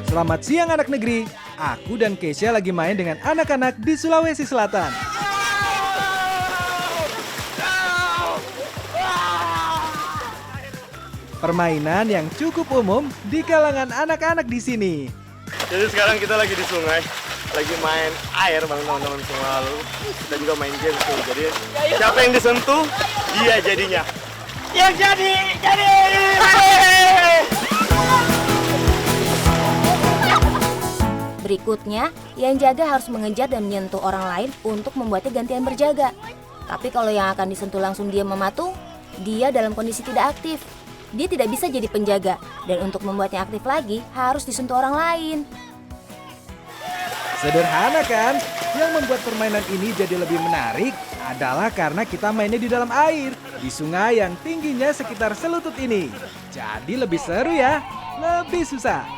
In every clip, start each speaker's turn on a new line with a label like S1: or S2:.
S1: Selamat siang anak negeri. Aku dan Keisha lagi main dengan anak-anak di Sulawesi Selatan. Permainan yang cukup umum di kalangan anak-anak di sini.
S2: Jadi sekarang kita lagi di sungai, lagi main air bareng teman-teman semua. Lalu kita juga main game tuh. Jadi siapa yang disentuh, dia jadinya. Yang jadi.
S3: Berikutnya, yang jaga harus mengejar dan menyentuh orang lain untuk membuatnya gantian berjaga. Tapi kalau yang akan disentuh langsung dia mematung, dia dalam kondisi tidak aktif. Dia tidak bisa jadi penjaga, dan untuk membuatnya aktif lagi harus disentuh orang lain.
S1: Sederhana kan? Yang membuat permainan ini jadi lebih menarik adalah karena kita mainnya di dalam air, di sungai yang tingginya sekitar selutut ini. Jadi lebih seru ya, lebih susah.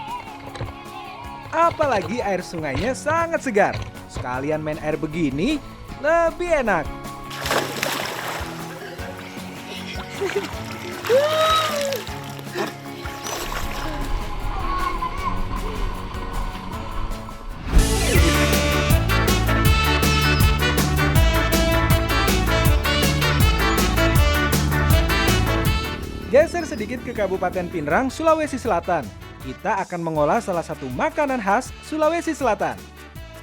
S1: Apalagi air sungainya sangat segar. Sekalian main air begini, lebih enak. Geser sedikit ke Kabupaten Pinrang, Sulawesi Selatan. Kita akan mengolah salah satu makanan khas Sulawesi Selatan.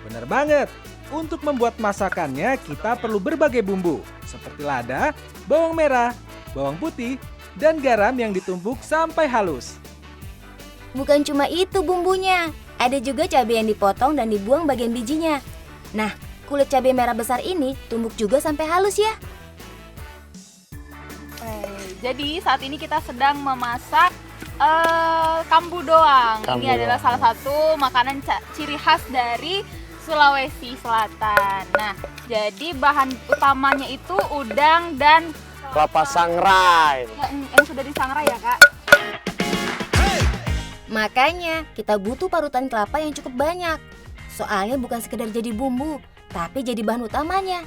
S1: Bener banget, untuk membuat masakannya kita perlu berbagai bumbu, seperti lada, bawang merah, bawang putih, dan garam yang ditumbuk sampai halus.
S3: Bukan cuma itu bumbunya, ada juga cabai yang dipotong dan dibuang bagian bijinya. Nah, kulit cabai merah besar ini tumbuk juga sampai halus ya.
S4: Jadi saat ini kita sedang memasak kambu doang.
S2: Kambu
S4: Ini adalah
S2: doang.
S4: salah satu makanan ciri khas dari Sulawesi Selatan. Nah, jadi bahan utamanya itu udang dan
S2: Kelapa sangrai.
S4: yang sudah disangrai ya, Kak.
S3: Makanya kita butuh parutan kelapa yang cukup banyak. Soalnya bukan sekedar jadi bumbu, tapi jadi bahan utamanya.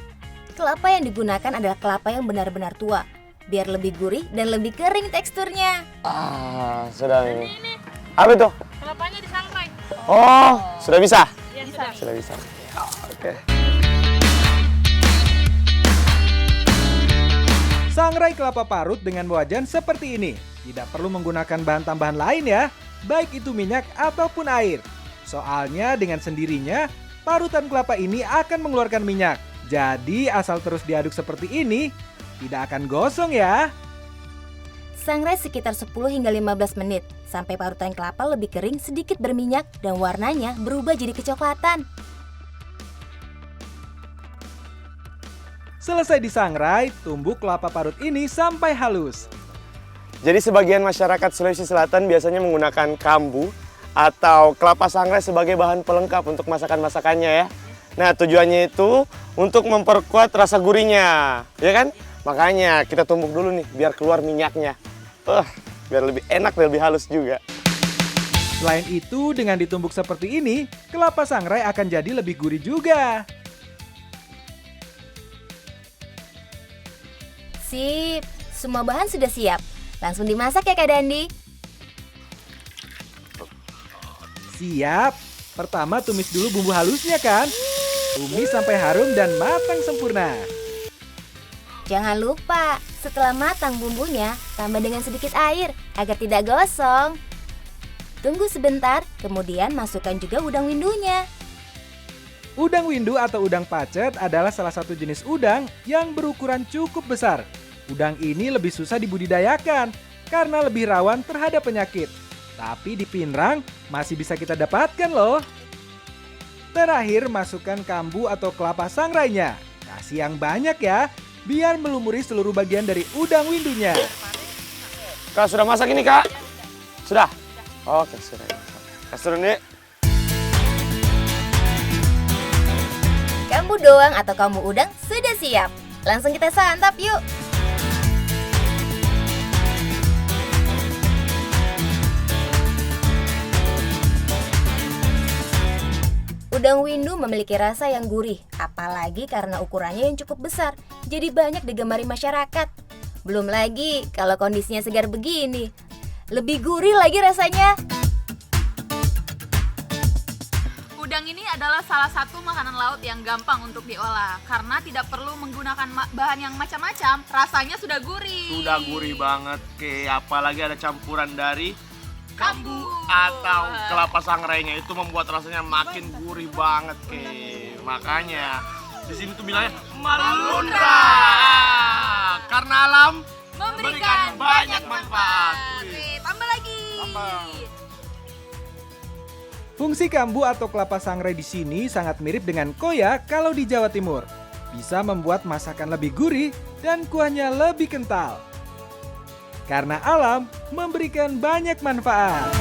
S3: Kelapa yang digunakan adalah kelapa yang benar-benar tua, biar lebih gurih dan lebih kering teksturnya.
S2: Sudah ini. Apa itu?
S4: Kelapanya disangrai.
S2: Oh, sudah bisa?
S4: Ya, bisa.
S2: Sudah bisa. Oke.
S1: Sangrai kelapa parut dengan wajan seperti ini. Tidak perlu menggunakan bahan tambahan lain ya, baik itu minyak ataupun air. Soalnya dengan sendirinya, parutan kelapa ini akan mengeluarkan minyak. Jadi asal terus diaduk seperti ini, tidak akan gosong ya.
S3: Sangrai sekitar 10 hingga 15 menit, sampai parutan kelapa lebih kering, sedikit berminyak, dan warnanya berubah jadi kecoklatan.
S1: Selesai disangrai, tumbuk kelapa parut ini sampai halus.
S2: Jadi sebagian masyarakat Sulawesi Selatan biasanya menggunakan kambu atau kelapa sangrai sebagai bahan pelengkap untuk masakan-masakannya ya. Nah, tujuannya itu untuk memperkuat rasa gurihnya, ya kan? Makanya kita tumbuk dulu nih biar keluar minyaknya. Biar lebih enak dan lebih halus juga.
S1: Selain itu, dengan ditumbuk seperti ini, kelapa sangrai akan jadi lebih gurih juga.
S3: Sip, semua bahan sudah siap. Langsung dimasak ya Kak Dandi.
S1: Siap. Pertama tumis dulu bumbu halusnya kan? Tumis sampai harum dan matang sempurna.
S3: Jangan lupa, setelah matang bumbunya, tambah dengan sedikit air agar tidak gosong. Tunggu sebentar, kemudian masukkan juga udang windunya.
S1: Udang windu atau udang pacet adalah salah satu jenis udang yang berukuran cukup besar. Udang ini lebih susah dibudidayakan karena lebih rawan terhadap penyakit. Tapi di Pinrang masih bisa kita dapatkan loh. Terakhir masukkan kambu atau kelapa sangrainya. Kasih yang banyak ya, biar melumuri seluruh bagian dari udang windunya.
S2: Kak, sudah masak ini, Kak? Sudah? Oke, sudah. Kasih nih.
S3: Kambu doang atau kambu udang sudah siap. Langsung kita santap yuk. Udang windu memiliki rasa yang gurih, apalagi karena ukurannya yang cukup besar, jadi banyak digemari masyarakat. Belum lagi kalau kondisinya segar begini, lebih gurih lagi rasanya.
S4: udang ini adalah salah satu makanan laut yang gampang untuk diolah karena tidak perlu menggunakan bahan yang macam-macam. Rasanya sudah gurih.
S2: Sudah gurih banget, Ke. Apalagi ada campuran dari kambu
S4: Kambu.
S2: atau kelapa sangrainya, itu membuat rasanya makin gurih banget, Ke. Makanya di sini tuh bilangnya Malundra. Karena alam
S4: Memberikan
S2: banyak manfaat.
S4: Oke, tambah lagi.
S1: Fungsi kambu atau kelapa sangrai di sini sangat mirip dengan koya kalau di Jawa Timur. Bisa membuat masakan lebih gurih dan kuahnya lebih kental. Karena alam memberikan banyak manfaat.